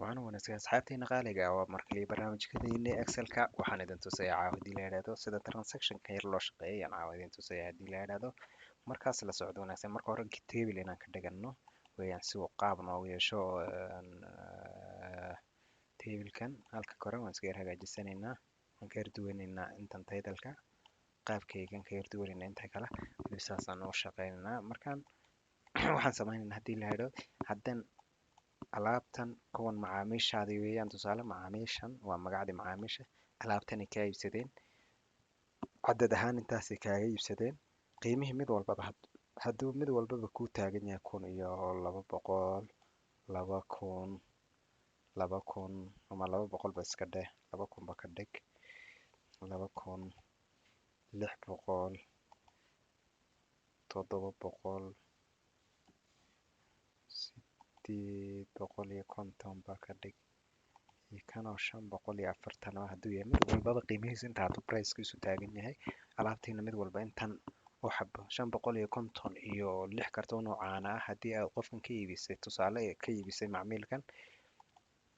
waxaan wanaagsan asxaabteena qaaliga ah waa markale barnaamijkadeena Excelka waxaan idin tusayaa haddii la yiraahdo sida transactionka yar loo shaqeeyo ayaan idin tusayaa haddii la yiraahdo markaas la socdo wanaagsan marka hore table inaan ka dhigano weeyaan si uu qaab noogu yeesho tablekan halka kore waan iska yar hagaajisanaynaa waan ka yar duwanaynaa intan title-ka qaabkaygan ka yar duwanaynaa inta kale saasaan u shaqeynaynaa markaan waxaan sameynaynaa haddii la yiraahdo haddaan alaabtan kuwan macaamiishaadii weeyaan tusaale macaamiishan waa magacdii macaamiisha alaabtani ka iibsadeen cadad ahaan intaasay kaaga iibsadeen qiimihii mid walbaba hadduu mid walbaba kuu taagan yahay 1,200 2,000 2,000 ama 200 ba iska dheh 2,000 ba ka dhig 2,000 600 700 750 ba ka dhig kanoo 540 hadduu yahay mid walbaba qiimihiisa inta hadduu price-kiisu taagan yahay alaabtiina mid walba intan u xabo 550 iyo 6 kartoon oo caana ah haddii aad qofkan ka iibisay tusaale ka iibisay macmiilkan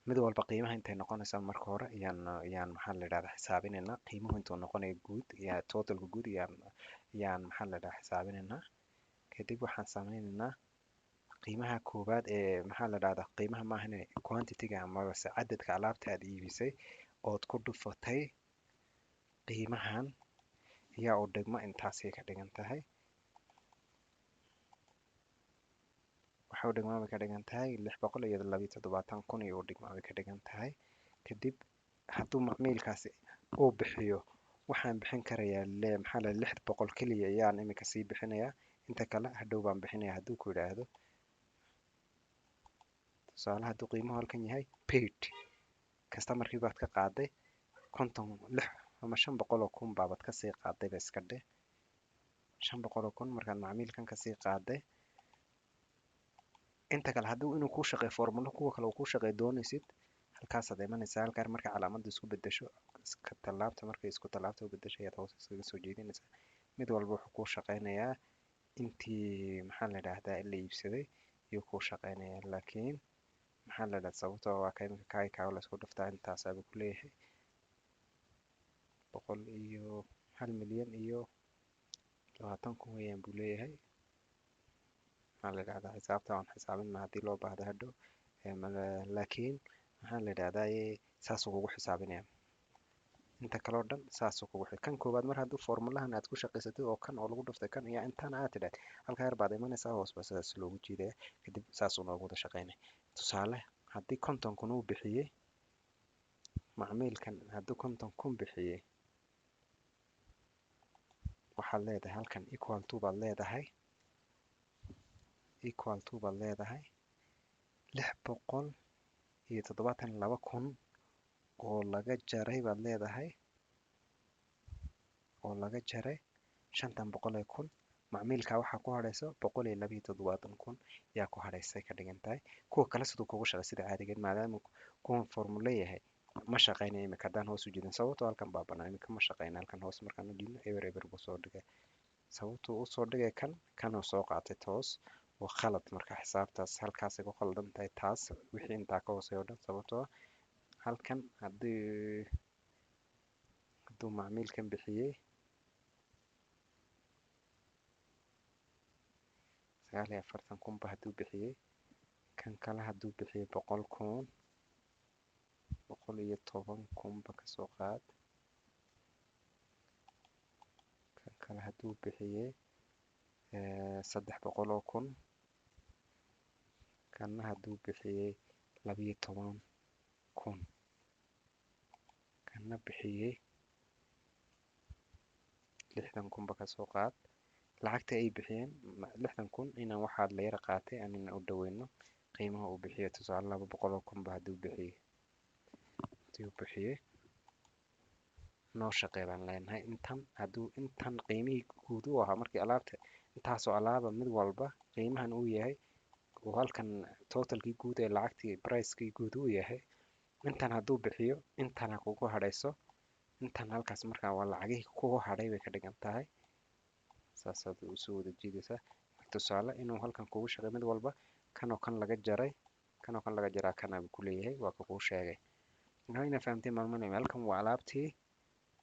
mid walba qiimaha intay noqonaysaa marka hore yaan maxaa la yiraahdaa xisaabinaynaa qiimuhu intuu noqonayo guud yaa totalka guud yaan maxaa la yiraahdaa xisaabinaynaa kadib waxaan sameynaynaa qiimaha koobaad ee maxaa la yiraahdaa qiimaha maahan quantity-ga ama cadadka alaabta aad iibisay ood ku dhufatay qiimahan yaa u dhigma intaasay ka dhigan tahay waxa u dhigmaa way ka dhigan tahay 672 kun iyo u dhigmaa way ka dhigan tahay kadib hadduu macmiilkaasi uu bixiyo waxaan bixin karayaa maxaa la 600 kaliya ayaan imika sii bixinayaa inta kale hadhow baan bixinayaa hadduu ku yiraahdo tusaale hadduu qiimuhu halkan yahay paid customer-kii baad ka qaaday 56 ama 500 kun baad ka sii qaaday ba iska dheh 500 kun markaad macmiilkan ka sii qaaday inta kale hadduu inuu ku shaqeeyo formula kuwa kale uu ku shaqeeyo doonaysid halkaasaad imanaysaa halkaan marka calaamadda isku bedesho iska tallaabta markay isku tallaabta u bedesho ayaad hoos iskaga soo jeedinaysaa mid walba wuxuu ku shaqeynayaa intii maxaa la yiraahdaa la iibsaday iyo ku shaqeynayaa laakiin maxaa la yiraahdaa sababtoo waa kaymka kaaga la isku dhuftaa intaas aad ku leeyahay 100 iyo 1 milyan iyo 20 kun weeyaan buu leeyahay maxaa la yiraahdaa xisaabta waan xisaabinaa haddii loo baahdo hadhow laakiin maxaa la yiraahdaa saasuu kugu xisaabinaya inta kale oo dhan saasuu kugu kan koobaad mar hadduu formulahan aad ku shaqaysatay oo kan oo lagu dhuftay kan iyo intaan aad tidhaahd halka yar baad imanaysaa hoos ba sidaas loogu jiidaya kadib saasuu noogu wada shaqeynaya tusaale haddii 50 kun uu bixiyey macmiilkan hadduu 50 kun bixiyey waxaad leedahay halkan equal to baad leedahay 672 kun oo laga jaray baad leedahay oo laga jaray 500 kun macmiilka waxaa ku hadhayso 172 kun yaa ku hadhaysay ka dhigan tahay kuwa kale siduu kugu shaqay sida caadigeed maadaama kuwan formula yahay ma shaqeynayo imika haddaan hoos u jiidin sababtoo halkan baa bannaan imika ma shaqeyna halkan hoos markaan u jiidno eber buu soo dhigay sababtuu u soo dhigay kanuu soo qaatay toos waa khalad marka xisaabtaas halkaasay ku khaldan tahay taas wixii intaa ka hooseeya oo dhan sababtoo halkan hadduu macmiilkan bixiyey 49 kun ba hadduu bixiyey kan kale hadduu bixiyey 100 kun 110 kun ba ka soo qaad kan kale hadduu bixiyey 300 kun kanna hadduu bixiyey 12 kun kanna bixiyey 60 kun ba ka soo qaad lacagta ay bixiyeen 60 kun inaan waxaad la yara qaatay aanina u dhaweyno qiimaha uu bixiyo tusaale 200 kun ba hadduu bixiyey noo shaqee baan leenahay intan qiimihii guud u ahaa markii alaabta intaasoo alaaba mid walba qiimahan uu yahay oo halkan totalkii guud ee lacagtii pricekii guud uu yahay intan hadduu bixiyo intana kugu hadhayso intan halkaas markaa waa lacagihii kugu hadhay bay ka dhigan tahay saasaad usoo wada jiidaysaa tusaale inuu halkan kugu shaqay mid walba kanoo kan laga jaray kanoo kan laga jaraa kana buu ku leeyahay waa ka kuu sheegay inaa ina fahamtay maalmanay halkan waa alaabtii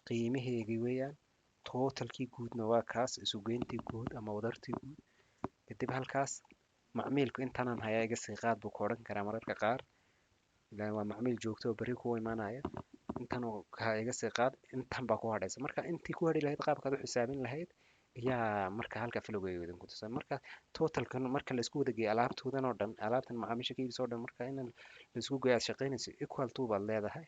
qiimaheegii weeyaan totalkii guudna waa kaas isugeyntii guud ama wadartii guud kadib halkaas macmiilku intanan hayaa iga sii qaad buu ku odhan karaa mararka qaar ilaan waa macmiil joogto oo berri kugu imaanaya intan ha iga sii qaad intan baa ku hadhaysa marka intii ku hadhi lahayd qaabkaad u xisaabin lahayd ayaa marka halka filowgeega idinku tusan marka totalkan marka la isku wada geeyo alaabtoodan oo dhan alaabtan macaamiisha ka iibisa oo dhan marka in la isku geeyo aad shaqaynayso equal to baad leedahay